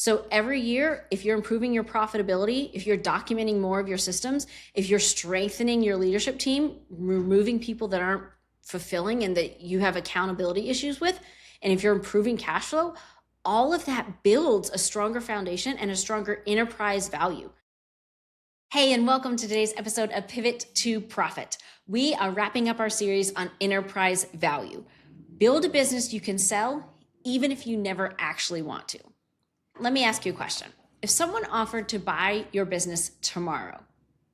So every year, if you're improving your profitability, if you're documenting more of your systems, if you're strengthening your leadership team, removing people that aren't fulfilling and that you have accountability issues with, and if you're improving cash flow, all of that builds a stronger foundation and a stronger enterprise value. Hey, and welcome to today's episode of Pivot to Profit. We are wrapping up our series on enterprise value. Build a business you can sell, even if you never actually want to. Let me ask you a question. If someone offered to buy your business tomorrow,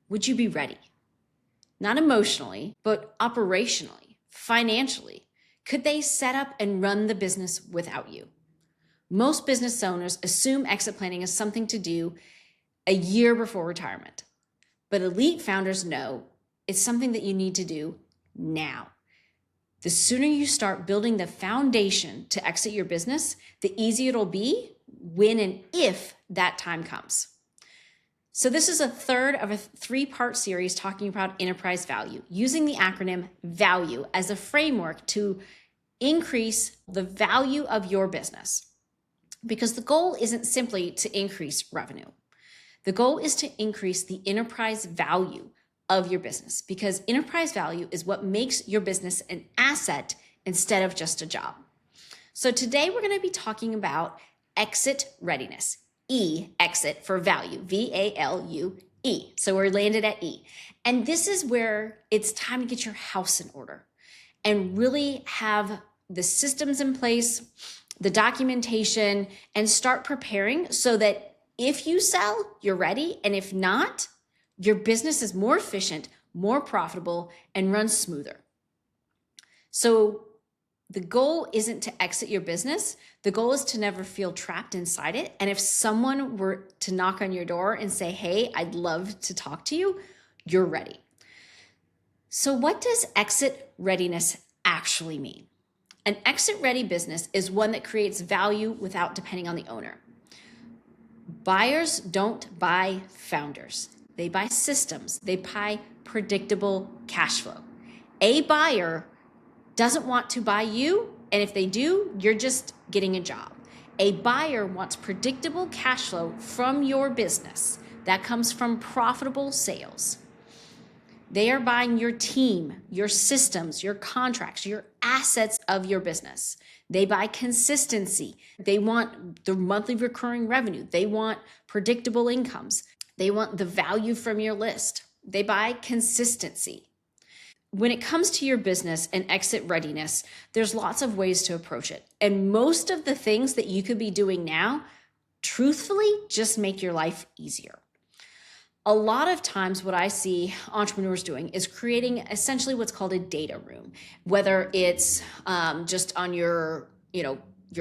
would you be ready? Not emotionally, but operationally, financially. Could they set up and run the business without you? Most business owners assume exit planning is something to do a year before retirement. But elite founders know it's something that you need to do now. The sooner you start building the foundation to exit your business, the easier it'll be when and if that time comes. So this is a third of a three-part series talking about enterprise value, using the acronym VALUE as a framework to increase the value of your business. Because the goal isn't simply to increase revenue. The goal is to increase the enterprise value of your business, because enterprise value is what makes your business an asset instead of just a job. So today we're going to be talking about exit readiness. E, exit for value, V-A-L-U-E. So we're landed at E. And this is where it's time to get your house in order and really have the systems in place, the documentation, and start preparing so that if you sell, you're ready. And if not, your business is more efficient, more profitable, and runs smoother. So the goal isn't to exit your business. The goal is to never feel trapped inside it. And if someone were to knock on your door and say, hey, I'd love to talk to you, you're ready. So what does exit readiness actually mean? An exit-ready business is one that creates value without depending on the owner. Buyers don't buy founders. They buy systems. They buy predictable cash flow. A buyer doesn't want to buy you, and if they do, you're just getting a job. A buyer wants predictable cash flow from your business that comes from profitable sales. They are buying your team, your systems, your contracts, your assets of your business. They buy consistency. They want the monthly recurring revenue. They want predictable incomes. They want the value from your list. They buy consistency. When it comes to your business and exit readiness, there's lots of ways to approach it. And most of the things that you could be doing now, truthfully, just make your life easier. A lot of times what I see entrepreneurs doing is creating essentially what's called a data room, whether it's just on your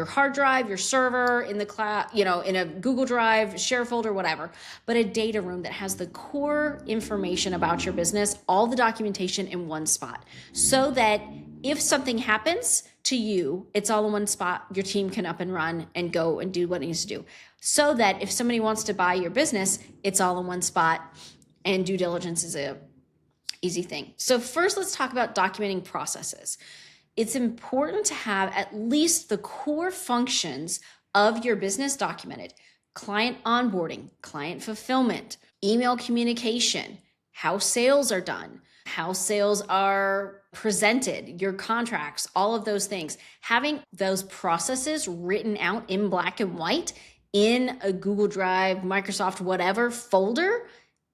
hard drive, your server, in the cloud, in a Google Drive, share folder, whatever, but a data room that has the core information about your business, all the documentation in one spot, so that if something happens to you, it's all in one spot. Your team can up and run and go and do what it needs to do. So that if somebody wants to buy your business, it's all in one spot, and due diligence is a easy thing. So first, let's talk about documenting processes. It's important to have at least the core functions of your business documented. Client onboarding, client fulfillment, email communication, how sales are done, how sales are presented, your contracts, all of those things. Having those processes written out in black and white in a Google Drive, Microsoft, whatever folder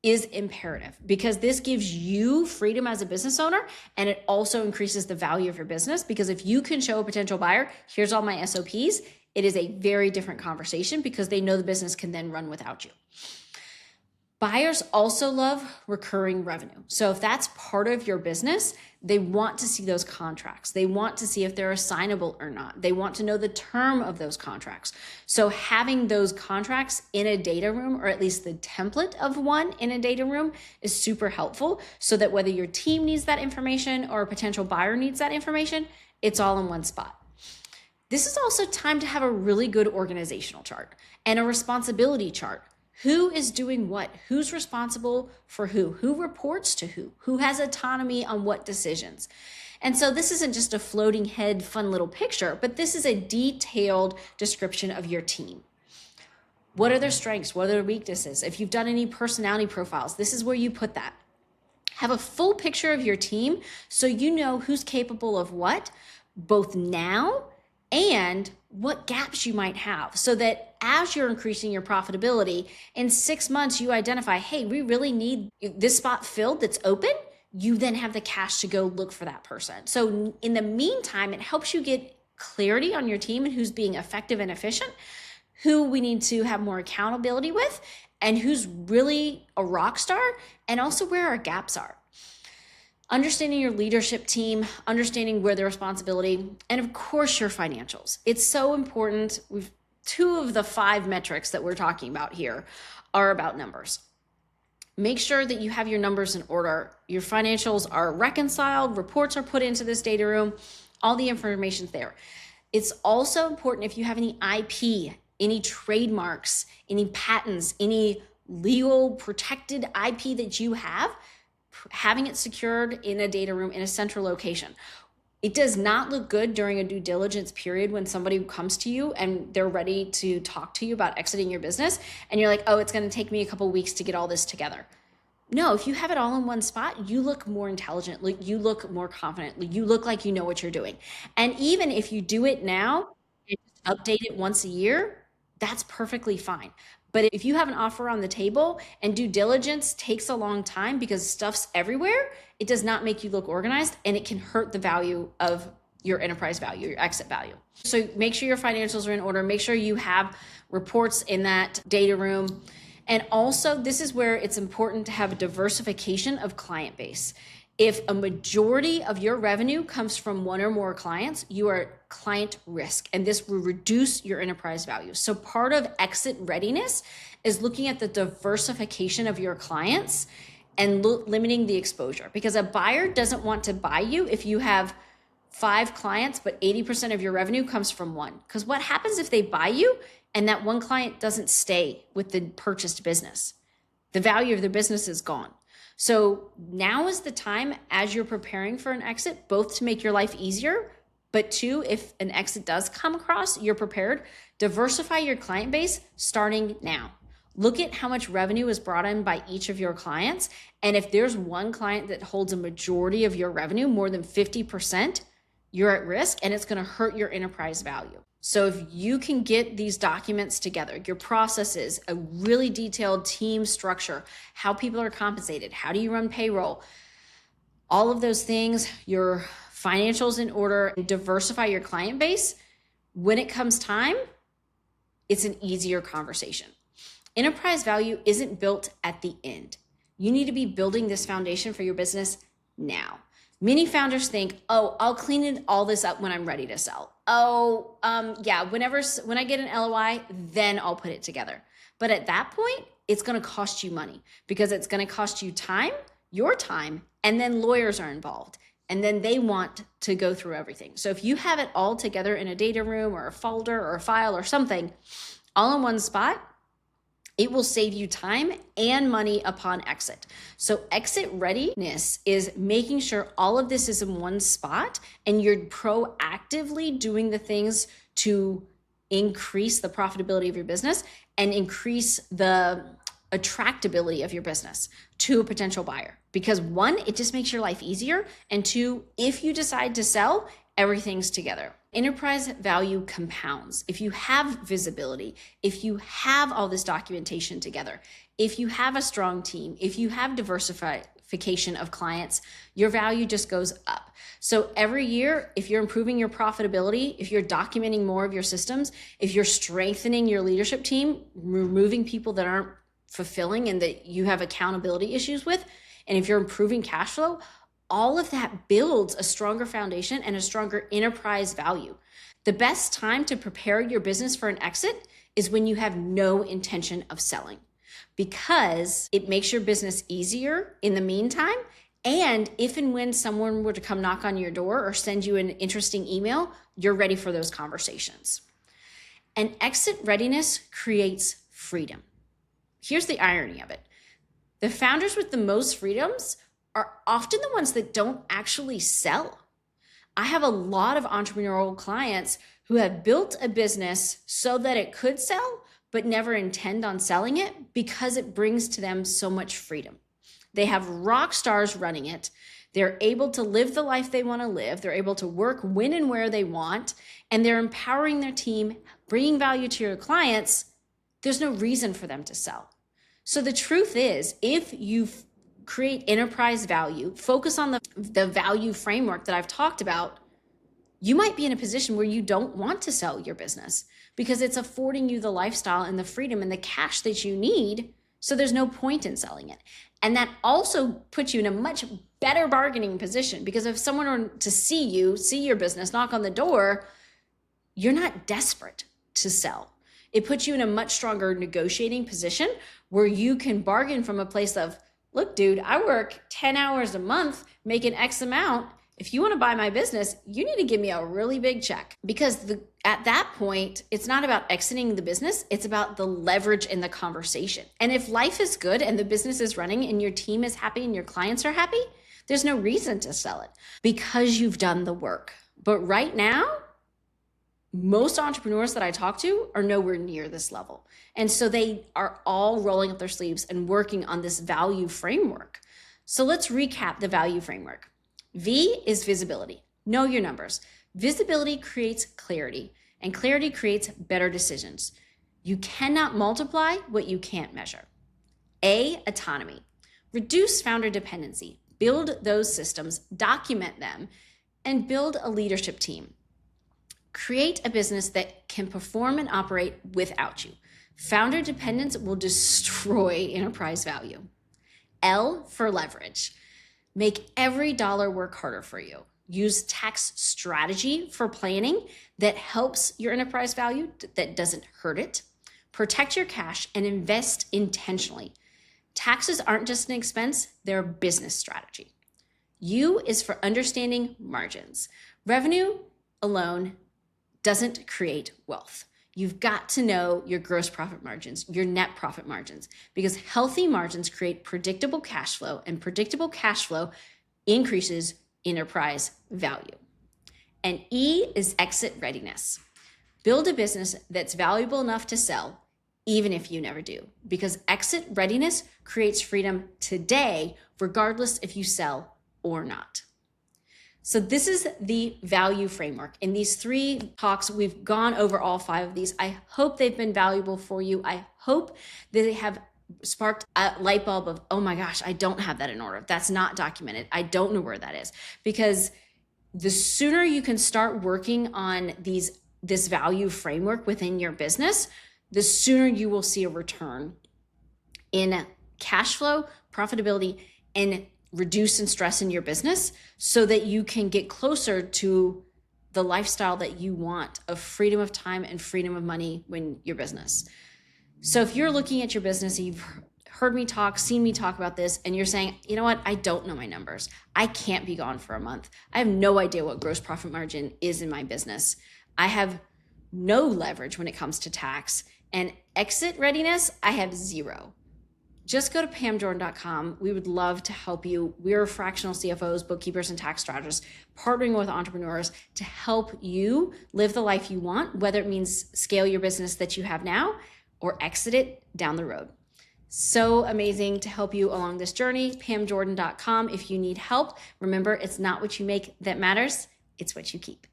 is imperative, because this gives you freedom as a business owner, and it also increases the value of your business, because if you can show a potential buyer, here's all my SOPs, it is a very different conversation because they know the business can then run without you. Buyers also love recurring revenue. So if that's part of your business, they want to see those contracts. They want to see if they're assignable or not. They want to know the term of those contracts. So having those contracts in a data room, or at least the template of one in a data room, is super helpful, so that whether your team needs that information or a potential buyer needs that information, it's all in one spot. This is also time to have a really good organizational chart and a responsibility chart. Who is doing what? Who's responsible for who? Who reports to who? Who has autonomy on what decisions? And so this isn't just a floating head, fun little picture, but this is a detailed description of your team. What are their strengths? What are their weaknesses? If you've done any personality profiles, this is where you put that. Have a full picture of your team so you know who's capable of what, both now and what gaps you might have, so that as you're increasing your profitability, in 6 months you identify, hey, we really need this spot filled that's open. You then have the cash to go look for that person. So in the meantime, it helps you get clarity on your team and who's being effective and efficient, who we need to have more accountability with, and who's really a rock star, and also where our gaps are. Understanding your leadership team, understanding where the responsibility, and of course your financials. It's so important. Two of the 5 metrics that we're talking about here are about numbers. Make sure that you have your numbers in order. Your financials are reconciled, reports are put into this data room, all the information's there. It's also important if you have any IP, any trademarks, any patents, any legal protected IP that you have, having it secured in a data room in a central location. It does not look good during a due diligence period when somebody comes to you and they're ready to talk to you about exiting your business and you're like, oh, it's going to take me a couple weeks to get all this together. No, if you have it all in one spot, you look more intelligent, you look more confident, you look like you know what you're doing. And even if you do it now and just update it once a year, that's perfectly fine. But if you have an offer on the table and due diligence takes a long time because stuff's everywhere, it does not make you look organized, and it can hurt the value of your enterprise value, your exit value. So make sure your financials are in order. Make sure you have reports in that data room. And also, this is where it's important to have a diversification of client base. If a majority of your revenue comes from one or more clients, you are at client risk, and this will reduce your enterprise value. So part of exit readiness is looking at the diversification of your clients and limiting the exposure, because a buyer doesn't want to buy you if you have 5 clients, but 80% of your revenue comes from one. Because what happens if they buy you and that one client doesn't stay with the purchased business? The value of their business is gone. So now is the time, as you're preparing for an exit, both to make your life easier, but 2, if an exit does come across, you're prepared. Diversify your client base starting now. Look at how much revenue is brought in by each of your clients. And if there's one client that holds a majority of your revenue, more than 50%, you're at risk, and it's going to hurt your enterprise value. So if you can get these documents together, your processes, a really detailed team structure, how people are compensated, how do you run payroll, all of those things, your financials in order, and diversify your client base, when it comes time, it's an easier conversation. Enterprise value isn't built at the end. You need to be building this foundation for your business now. Many founders think, oh, I'll clean all this up when I'm ready to sell. When I get an LOI, then I'll put it together. But at that point, it's going to cost you money, because it's going to cost you time, your time, and then lawyers are involved. And then they want to go through everything. So if you have it all together in a data room or a folder or a file or something, all in one spot, it will save you time and money upon exit. So exit readiness is making sure all of this is in one spot and you're proactively doing the things to increase the profitability of your business and increase the attractability of your business to a potential buyer. Because 1, it just makes your life easier. And 2, if you decide to sell, everything's together. Enterprise value compounds. If you have visibility, if you have all this documentation together, if you have a strong team, if you have diversification of clients, your value just goes up. So every year, if you're improving your profitability, if you're documenting more of your systems, if you're strengthening your leadership team, removing people that aren't fulfilling and that you have accountability issues with, and if you're improving cash flow, all of that builds a stronger foundation and a stronger enterprise value. The best time to prepare your business for an exit is when you have no intention of selling, because it makes your business easier in the meantime. And if and when someone were to come knock on your door or send you an interesting email, you're ready for those conversations. And exit readiness creates freedom. Here's the irony of it. The founders with the most freedoms are often the ones that don't actually sell. I have a lot of entrepreneurial clients who have built a business so that it could sell, but never intend on selling it because it brings to them so much freedom. They have rock stars running it. They're able to live the life they want to live. They're able to work when and where they want, and they're empowering their team, bringing value to your clients. There's no reason for them to sell. So the truth is, if you create enterprise value, focus on the value framework that I've talked about, you might be in a position where you don't want to sell your business because it's affording you the lifestyle and the freedom and the cash that you need. So there's no point in selling it. And that also puts you in a much better bargaining position, because if someone were to see your business, knock on the door, you're not desperate to sell. It puts you in a much stronger negotiating position where you can bargain from a place of, look, dude, I work 10 hours a month making X amount. If you want to buy my business, you need to give me a really big check. Because at that point, it's not about exiting the business. It's about the leverage in the conversation. And if life is good and the business is running and your team is happy and your clients are happy, there's no reason to sell it because you've done the work. But right now, most entrepreneurs that I talk to are nowhere near this level. And so they are all rolling up their sleeves and working on this value framework. So let's recap the value framework. V is visibility. Know your numbers. Visibility creates clarity, and clarity creates better decisions. You cannot multiply what you can't measure. A, autonomy. Reduce founder dependency. Build those systems, document them, and build a leadership team. Create a business that can perform and operate without you. Founder dependence will destroy enterprise value. L for leverage. Make every dollar work harder for you. Use tax strategy for planning that helps your enterprise value, that doesn't hurt it. Protect your cash and invest intentionally. Taxes aren't just an expense, they're a business strategy. U is for understanding margins. Revenue alone doesn't create wealth. You've got to know your gross profit margins, your net profit margins, because healthy margins create predictable cash flow, and predictable cash flow increases enterprise value. And E is exit readiness. Build a business that's valuable enough to sell, even if you never do, because exit readiness creates freedom today, regardless if you sell or not. So this is the value framework. In these 3 talks, we've gone over all 5 of these. I hope they've been valuable for you. I hope that they have sparked a light bulb of, oh my gosh, I don't have that in order. That's not documented. I don't know where that is. Because the sooner you can start working on this value framework within your business, the sooner you will see a return in cash flow, profitability, and reduce in stress in your business, so that you can get closer to the lifestyle that you want of freedom of time and freedom of money when your business. So if you're looking at your business, you've heard me talk, seen me talk about this, and you're saying, you know what, I don't know my numbers. I can't be gone for a month. I have no idea what gross profit margin is in my business. I have no leverage when it comes to tax, and exit readiness, I have 0. Just go to pamjordan.com. We would love to help you. We're fractional CFOs, bookkeepers, and tax strategists partnering with entrepreneurs to help you live the life you want, whether it means scale your business that you have now or exit it down the road. So amazing to help you along this journey. pamjordan.com. If you need help, remember, it's not what you make that matters, it's what you keep.